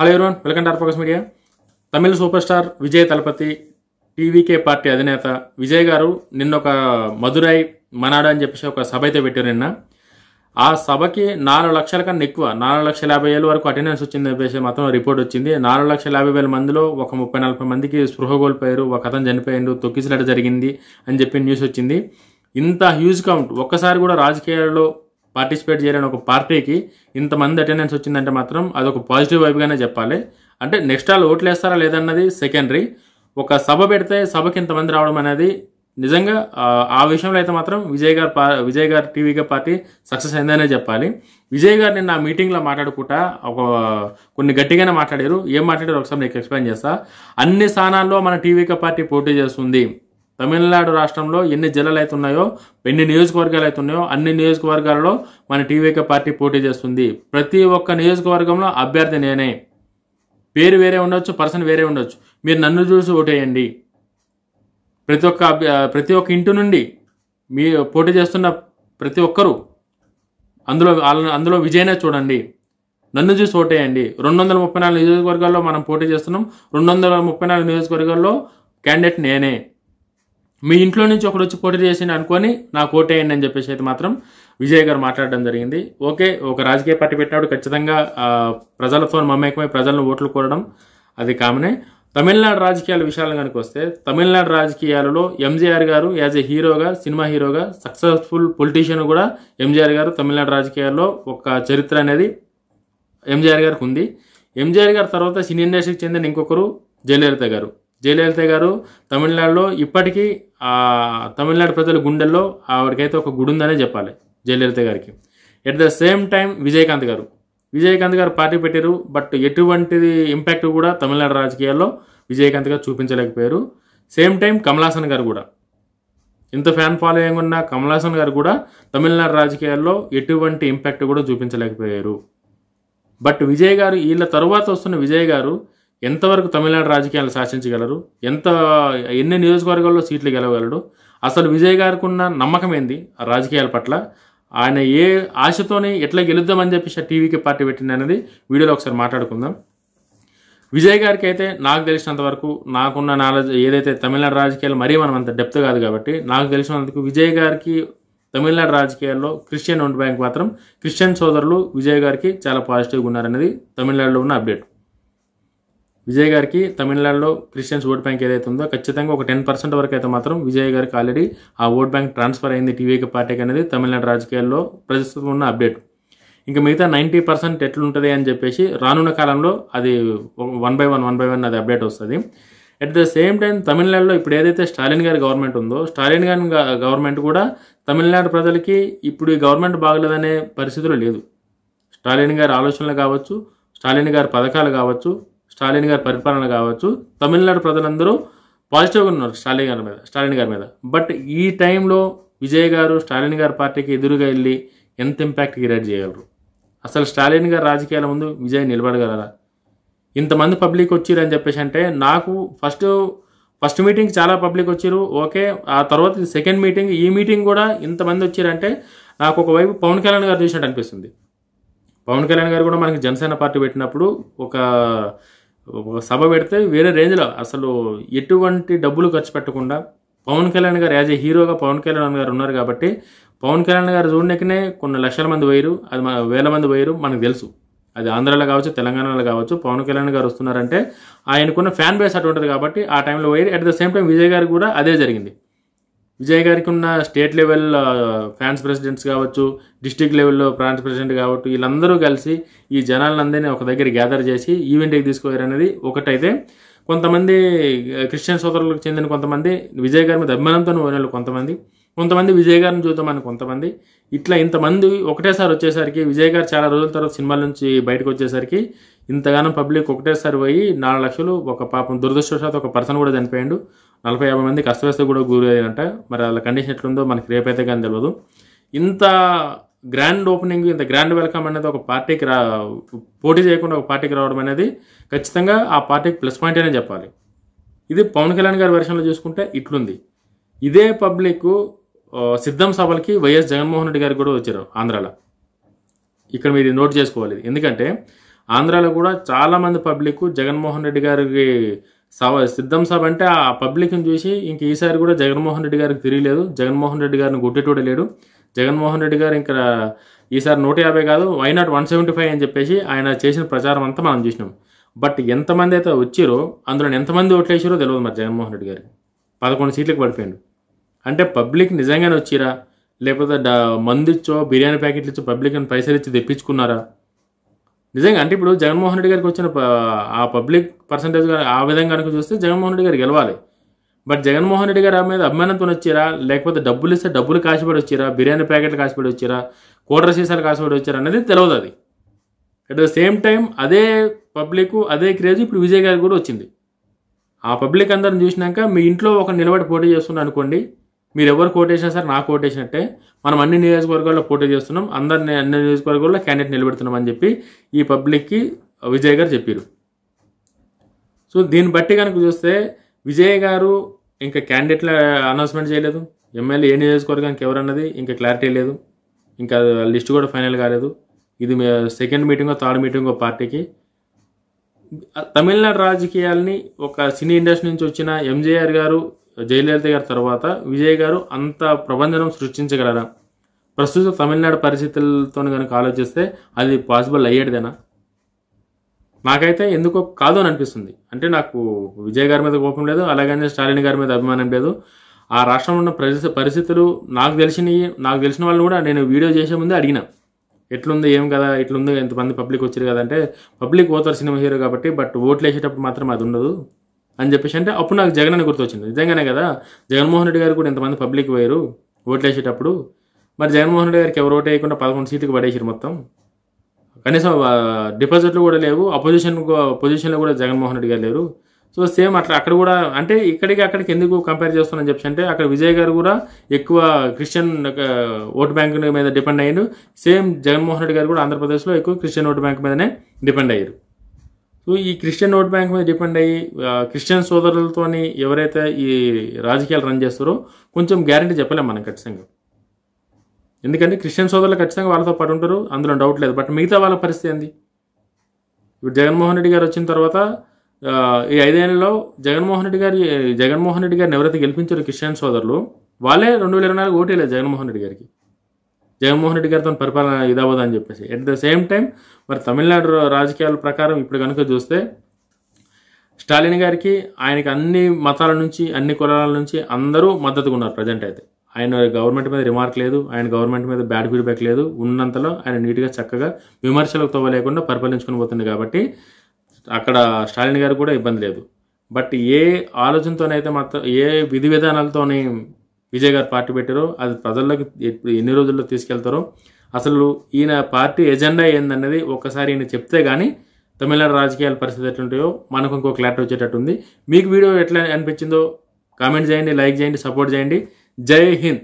Hello everyone, welcome to Focus Media. Tamil superstar Vijay Thalapathy TVK party అధినేత విజయ్ గారు నిన్న ఒక మదురై మనాడు అని చెప్పేసి ఒక సభ అయితే పెట్టారు. నిన్న ఆ సభకి 4 లక్షల కన్నా ఎక్కువ 4,50,000 వరకు అటెండెన్స్ వచ్చింది చెప్పేసి మొత్తం రిపోర్ట్ వచ్చింది. 4,50,000 మందిలో ఒక 30-40 మందికి స్పృహ కోల్పోయారు, ఒక అతను చనిపోయాడు, తొక్కిసలాట జరిగింది అని చెప్పి న్యూస్ వచ్చింది. ఇంత హ్యూజ్ కౌంట్ ఒక్కసారి కూడా రాజకీయాల్లో పార్టిసిపేట్ చేయాలని ఒక పార్టీకి ఇంతమంది అటెండెన్స్ వచ్చిందంటే మాత్రం అదొక పాజిటివ్ వైబ్గానే చెప్పాలి. అంటే నెక్స్ట్ వాళ్ళు ఓట్లు వేస్తారా లేదన్నది సెకండరీ. ఒక సభ పెడితే సభకి ఇంతమంది రావడం అనేది నిజంగా ఆ విషయంలో అయితే మాత్రం విజయ్ గారు టీవీకే పార్టీ సక్సెస్ అయిందనే చెప్పాలి. విజయ్ గారు నిన్న ఆ మీటింగ్లో మాట్లాడుకుంటా కొన్ని గట్టిగానే మాట్లాడారు. ఏం మాట్లాడారు ఒకసారి మీకు ఎక్స్ప్లెయిన్ చేస్తా. అన్ని స్థానాల్లో మన టీవీకే పార్టీ పోటీ చేస్తుంది. తమిళనాడు రాష్ట్రంలో ఎన్ని జిల్లాలు అయితే ఉన్నాయో, ఎన్ని నియోజకవర్గాలు అయితే ఉన్నాయో అన్ని నియోజకవర్గాలలో మన టీవీకే పార్టీ పోటీ చేస్తుంది. ప్రతి ఒక్క నియోజకవర్గంలో అభ్యర్థి నేనే. పేరు వేరే ఉండొచ్చు, పర్సన్ వేరే ఉండొచ్చు, మీరు నన్ను చూసి ఓటేయండి. ప్రతి ఒక్క ఇంటి నుండి మీ పోటీ చేస్తున్న ప్రతి ఒక్కరూ అందులో విజయనే చూడండి, నన్ను చూసి ఓటేయండి. 234 నియోజకవర్గాల్లో మనం పోటీ చేస్తున్నాం. 234 నియోజకవర్గాల్లో క్యాండిడేట్ నేనే. మీ ఇంట్లో నుంచి ఒకడు వచ్చి పోటీ చేసి అనుకొని నాకు ఓటేయండి అని చెప్పేసి అయితే మాత్రం విజయ్ గారు మాట్లాడడం జరిగింది. ఓకే, ఒక రాజకీయ పార్టీ పెట్టినప్పుడు ఖచ్చితంగా ప్రజలతో మమేకమై ప్రజలను ఓట్లు కోరడం అది కామనే. తమిళనాడు రాజకీయాల విషయాలు కనుక వస్తే, తమిళనాడు రాజకీయాలలో ఎంజీఆర్ గారు యాజ్ ఏ హీరోగా, సినిమా హీరోగా సక్సెస్ఫుల్ పొలిటీషియన్ కూడా ఎంజీఆర్ గారు తమిళనాడు రాజకీయాల్లో ఒక చరిత్ర అనేది ఎంజీఆర్ గారికి ఉంది. ఎంజీఆర్ గారి తర్వాత సినీ ఇండస్ట్రీకి చెందిన ఇంకొకరు జయలలిత గారు తమిళనాడులో ఇప్పటికీ తమిళనాడు ప్రజల గుండెల్లో ఆవిడకైతే ఒక గుడి ఉందనే చెప్పాలి జయలలిత గారికి. At the same time Vijayakanth గారు పార్టీ పెట్టారు. బట్ ఎటువంటిది ఇంపాక్ట్ కూడా తమిళనాడు రాజకీయాల్లో విజయకాంత్ గారు చూపించలేకపోయారు. సేమ్ టైం కమలాసన్ గారు కూడా, ఇంత ఫ్యాన్ ఫాలోయింగ్ ఉన్న కమలాసన్ గారు కూడా తమిళనాడు రాజకీయాల్లో ఎటువంటి ఇంపాక్ట్ కూడా చూపించలేకపోయారు. బట్ విజయ్ గారు, వీళ్ళ తరువాత వస్తున్న విజయ్ గారు ఎంతవరకు తమిళనాడు రాజకీయాలు శాసించగలరు, ఎన్ని నియోజకవర్గాల్లో సీట్లు గెలవగలడు, అసలు విజయ్ గారికి ఉన్న నమ్మకం ఏంది ఆ రాజకీయాల పట్ల, ఆయన ఏ ఆశతోని ఎట్లా గెలుద్దామని చెప్పేసి టీవీకి పార్టీ పెట్టింది అనేది వీడియోలో ఒకసారి మాట్లాడుకుందాం. విజయ్ గారికి అయితే నాకు తెలిసినంత వరకు, నాకున్న నాలెడ్జ్ ఏదైతే తమిళనాడు రాజకీయాలు మరీ మనం అంత డెప్త్ కాదు కాబట్టి నాకు తెలిసినందుకు విజయ్ గారికి తమిళనాడు రాజకీయాల్లో క్రిస్టియన్ ఓట్ బ్యాంక్ మాత్రం, క్రిస్టియన్ సోదరులు విజయ్ గారికి చాలా పాజిటివ్గా ఉన్నారనేది తమిళనాడులో ఉన్న అప్డేట్. విజయ్ గారికి తమిళనాడులో క్రిస్టియన్స్ ఓట్ బ్యాంక్ ఏదైతే ఉందో ఖచ్చితంగా ఒక 10% వరకు అయితే మాత్రం విజయ్ గారికి ఆల్రెడీ ఆ ఓట్ బ్యాంక్ ట్రాన్స్ఫర్ అయింది టీవీకి పార్టీకి అనేది తమిళనాడు రాజకీయాల్లో ప్రస్తుతం ఉన్న అప్డేట్. ఇంకా మిగతా 90% ఎట్లుంటుంది అని చెప్పేసి రానున్న కాలంలో అది 1 by 1 అది అప్డేట్ వస్తుంది. అట్ ద సేమ్ టైం తమిళనాడులో ఇప్పుడు ఏదైతే స్టాలిన్ గారి గవర్నమెంట్ ఉందో, స్టాలిన్ గారి గవర్నమెంట్ కూడా తమిళనాడు ప్రజలకి ఇప్పుడు ఈ గవర్నమెంట్ బాగలేదనే పరిస్థితులు లేదు. స్టాలిన్ గారి ఆలోచనలు కావచ్చు, స్టాలిన్ గారి పథకాలు కావచ్చు, స్టాలిన్ గారి పరిపాలన కావచ్చు, తమిళనాడు ప్రజలందరూ పాజిటివ్గా ఉన్నారు స్టాలిన్ గారి మీద. బట్ ఈ టైంలో విజయ్ గారు స్టాలిన్ గారి పార్టీకి ఎదురుగా వెళ్ళి ఎంత ఇంపాక్ట్ క్రియేట్ చేయగలరు? అసలు స్టాలిన్ గారి రాజకీయాల ముందు విజయ్ నిలబడగలరా? ఇంతమంది పబ్లిక్ వచ్చిర్రు అని చెప్పేసి అంటే, నాకు ఫస్ట్ మీటింగ్ చాలా పబ్లిక్ వచ్చారు, ఓకే. ఆ తర్వాత సెకండ్ మీటింగ్, ఈ మీటింగ్ కూడా ఇంతమంది వచ్చిరంటే నాకు ఒకవైపు పవన్ కళ్యాణ్ గారు చూసినట్టు అనిపిస్తుంది. పవన్ కళ్యాణ్ గారు కూడా మనకి జనసేన పార్టీ పెట్టినప్పుడు ఒక సభ పెడితే వేరే రేంజ్లో, అసలు ఎటువంటి డబ్బులు ఖర్చు పెట్టకుండా పవన్ కళ్యాణ్ గారు యాజ్ ఏ హీరోగా పవన్ కళ్యాణ్ గారు ఉన్నారు కాబట్టి పవన్ కళ్యాణ్ గారు చూడనికనే కొన్ని లక్షల మంది పోయారు, అది వేల మంది పోయారు, మనకు తెలుసు. అది ఆంధ్రాలో కావచ్చు, తెలంగాణలో కావచ్చు, పవన్ కళ్యాణ్ గారు వస్తున్నారంటే ఆయనకున్న ఫ్యాన్ బేస్ అటు ఉంటుంది కాబట్టి ఆ టైంలో పోయారు. At the same time Vijay గారికి కూడా అదే జరిగింది. విజయ్ గారికి ఉన్న స్టేట్ లెవెల్ ఫ్యాన్స్ ప్రెసిడెంట్స్ కావచ్చు, డిస్టిక్ లెవెల్లో ఫ్యాన్స్ ప్రెసిడెంట్ కావచ్చు, వీళ్ళందరూ కలిసి ఈ జనాలందరినీ ఒక దగ్గర గ్యాదర్ చేసి ఈవెంట్కి తీసుకుపోయారు అనేది ఒకటైతే. కొంతమంది క్రిస్టియన్ సోదరులకు చెందిన కొంతమంది విజయ్ గారి మీద అభిమానంతో పోయిన కొంతమంది విజయ్ గారిని చూద్దామని కొంతమంది, ఇట్లా ఇంతమంది ఒకటేసారి వచ్చేసరికి విజయ్ గారు చాలా రోజుల తర్వాత సినిమాల నుంచి బయటకు వచ్చేసరికి ఇంతగానో పబ్లిక్ ఒకటేసారి పోయి 4 లక్షలు, ఒక పాపం దురదృష్టవశాత్తు ఒక పర్సన్ కూడా చనిపోయాడు, 40-50 మందికి అస్తవ్యస్త కూడా గురయ్యారంట. మరి వాళ్ళ కండిషన్ ఎట్లుందో మనకి రేపైతే కానీ తెలియదు. ఇంత గ్రాండ్ ఓపెనింగ్, ఇంత గ్రాండ్ వెల్కమ్ అనేది ఒక పార్టీకి పోటీ చేయకుండా ఒక పార్టీకి రావడం అనేది ఖచ్చితంగా ఆ పార్టీకి ప్లస్ పాయింట్ అనే చెప్పాలి. ఇది పవన్ కళ్యాణ్ గారి వెర్షన్లో చూసుకుంటే ఇట్లుంది. ఇదే పబ్లిక్ సిద్ధం సభలకి వైఎస్ జగన్మోహన్ రెడ్డి గారికి కూడా వచ్చారు ఆంధ్రాలో. ఇక్కడ మీరు నోట్ చేసుకోవాలి. ఎందుకంటే ఆంధ్రాలో కూడా చాలామంది పబ్లిక్ జగన్మోహన్ రెడ్డి గారికి సిద్ధం సభ అంటే ఆ పబ్లిక్ని చూసి ఇంక ఈసారి కూడా జగన్మోహన్ రెడ్డి గారికి తిరగలేదు, జగన్మోహన్ రెడ్డి గారిని గుట్టెటూడ లేడు, జగన్మోహన్ రెడ్డి గారు ఇంకా ఈసారి 150 కాదు వై నాట్ 175 అని చెప్పేసి ఆయన చేసిన ప్రచారం అంతా మనం చూసినాం. బట్ ఎంతమంది అయితే వచ్చారో అందులో ఎంతమంది ఓట్లేసారో తెలియదు మరి జగన్మోహన్ రెడ్డి గారికి. 11 సీట్లకు పడిపోయాడు. అంటే పబ్లిక్ నిజంగానే వచ్చిరా, లేకపోతే మందు ఇచ్చో బిర్యానీ ప్యాకెట్లు ఇచ్చో పబ్లిక్ని పైసలు ఇచ్చి తెప్పించుకున్నారా? నిజంగా అంటే ఇప్పుడు జగన్మోహన్ రెడ్డి గారికి వచ్చిన ఆ పబ్లిక్ పర్సంటేజ్ ఆ విధంగా కనుక చూస్తే జగన్మోహన్ రెడ్డి గారు గెలవాలి. బట్ జగన్మోహన్ రెడ్డి గారి మీద అభిమానంతో వచ్చారా, లేకపోతే డబ్బులు ఇస్తే డబ్బులు కాసిపడి వచ్చారా, బిర్యానీ ప్యాకెట్లు కాసిపడి వచ్చారా, కోటర సీసాలు కాసిపడి వచ్చారా అనేది తెలియదు. అది అట్ ద సేమ్ టైం అదే పబ్లిక్ అదే క్రేజ్ ఇప్పుడు విజయ్ గారికి కూడా వచ్చింది. ఆ పబ్లిక్ అందరిని చూసినాక మీ ఇంట్లో ఒక నిలబడి పోటీ చేస్తున్నా అనుకోండి, మీరు ఎవరు కోటేసినా సరే నాకు కోటేసినట్టే, మనం అన్ని నియోజకవర్గాల్లో పోటీ చేస్తున్నాం, అన్ని నియోజకవర్గాల్లో క్యాండిడేట్ నిలబెడుతున్నాం అని చెప్పి ఈ పబ్లిక్కి విజయ్ గారు చెప్పారు. సో దీన్ని బట్టి కనుక చూస్తే విజయ్ గారు ఇంకా క్యాండిడేట్ల అనౌన్స్మెంట్ చేయలేదు, ఎమ్మెల్యే ఏ నియోజకవర్గానికి ఎవరన్నది ఇంకా క్లారిటీ లేదు, ఇంకా లిస్ట్ కూడా ఫైనల్ కాలేదు. ఇది సెకండ్ మీటింగో థర్డ్ మీటింగో పార్టీకి. తమిళనాడు రాజకీయాల్ని ఒక సినీ ఇండస్ట్రీ నుంచి వచ్చిన ఎంజీఆర్ గారు, జయలలిత గారి తర్వాత విజయ్ గారు అంత ప్రభంజనం సృష్టించగలరా? ప్రస్తుత తమిళనాడు పరిస్థితులతో కనుక ఆలోచిస్తే అది పాసిబుల్ అయ్యేదేనా? నాకైతే ఎందుకో కాదు అని అనిపిస్తుంది. అంటే నాకు విజయ్ గారి మీద కోపం లేదు, అలాగనే స్టాలిన్ గారి మీద అభిమానం లేదు. ఆ రాష్ట్రంలో ఉన్న పరిస్థితులు నాకు తెలిసిన వాళ్ళు కూడా నేను వీడియో చేసే ముందే అడిగిన, ఎట్లుంది ఏం కదా, ఇట్లుంది ఎంతమంది పబ్లిక్ వచ్చారు కదా అంటే, పబ్లిక్ పోతారు సినిమా హీరో కాబట్టి, బట్ ఓట్లు వేసేటప్పుడు మాత్రం అది ఉండదు అని చెప్పేసి అంటే అప్పుడు నాకు జగన్ అని గుర్తొచ్చింది. నిజంగానే కదా, జగన్మోహన్ రెడ్డి గారు కూడా ఎంతమంది పబ్లిక్ పోయారు ఓట్లు వేసేటప్పుడు, మరి జగన్మోహన్ రెడ్డి గారికి ఎవరు ఓటు వేయకుండా 11 సీట్లకు పడేసారు మొత్తం. కనీసం డిపాజిట్లు కూడా లేవు, పొజిషన్లో కూడా జగన్మోహన్ రెడ్డి గారు లేరు. సో సేమ్ అట్లా అక్కడ కూడా అంటే ఇక్కడికి అక్కడికి ఎందుకు కంపేర్ చేస్తానని చెప్పి అంటే, అక్కడ విజయ్ గారు కూడా ఎక్కువ క్రిస్టియన్ ఓటు బ్యాంక్ మీద డిపెండ్ అయ్యారు. సేమ్ జగన్మోహన్ రెడ్డి గారు కూడా ఆంధ్రప్రదేశ్లో ఎక్కువ క్రిస్టియన్ ఓటు బ్యాంక్ మీదనే డిపెండ్ అయ్యారు. సో ఈ క్రిస్టియన్ ఓటు బ్యాంక్ మీద డిపెండ్ అయ్యి క్రిస్టియన్ సోదరులతోని ఎవరైతే ఈ రాజకీయాలు రన్ చేస్తారో కొంచెం గ్యారంటీ చెప్పలేం మనం ఖచ్చితంగా. ఎందుకంటే క్రిస్టియన్ సోదరులు ఖచ్చితంగా వాళ్ళతో పాటు ఉంటారు, అందులో డౌట్ లేదు. బట్ మిగతా వాళ్ళ పరిస్థితి ఏంది? ఇప్పుడు జగన్మోహన్ రెడ్డి గారు వచ్చిన తర్వాత ఈ 5 ఏళ్లలో జగన్మోహన్ రెడ్డి గారిని ఎవరైతే గెలిపించారో క్రిస్టియన్ సోదరులు, వాళ్ళే 2024 ఓటేలేదు జగన్మోహన్ రెడ్డి గారికి. జగన్మోహన్ రెడ్డి గారితో పరిపాలన ఇదవ్వదు అని చెప్పేసి. ఎట్ ద సేమ్ టైం మరి తమిళనాడు రాజకీయాల ప్రకారం ఇప్పుడు కనుక చూస్తే స్టాలిన్ గారికి ఆయనకి అన్ని మతాల నుంచి అన్ని కులాల నుంచి అందరూ మద్దతుగా ఉన్నారు ప్రజెంట్ అయితే. ఆయన గవర్నమెంట్ మీద రిమార్క్ లేదు, ఆయన గవర్నమెంట్ మీద బ్యాడ్ ఫీడ్బ్యాక్ లేదు, ఉన్నంతలో ఆయన నీట్గా చక్కగా విమర్శలకు తవ్వలేకుండా పరిపాలించుకుని పోతుంది కాబట్టి అక్కడ స్టాలిన్ గారికి కూడా ఇబ్బంది లేదు. బట్ ఏ ఆలోచనతోనైతే మాత్రం ఏ విధి విధానాలతోనే విజయ్ గారు పార్టీ పెట్టారో అది ప్రజల్లోకి ఎన్ని రోజుల్లో తీసుకెళ్తారో, అసలు ఈయన పార్టీ ఎజెండా ఏందన్నది ఒక్కసారి ఈయన చెప్తే కానీ తమిళనాడు రాజకీయాల పరిస్థితి ఎట్లుంటాయో మనకు ఇంకో క్లారిటీ వచ్చేటట్టుంది. మీకు వీడియో ఎట్లా అనిపించిందో కామెంట్ చేయండి, లైక్ చేయండి, సపోర్ట్ చేయండి. జై హింద్.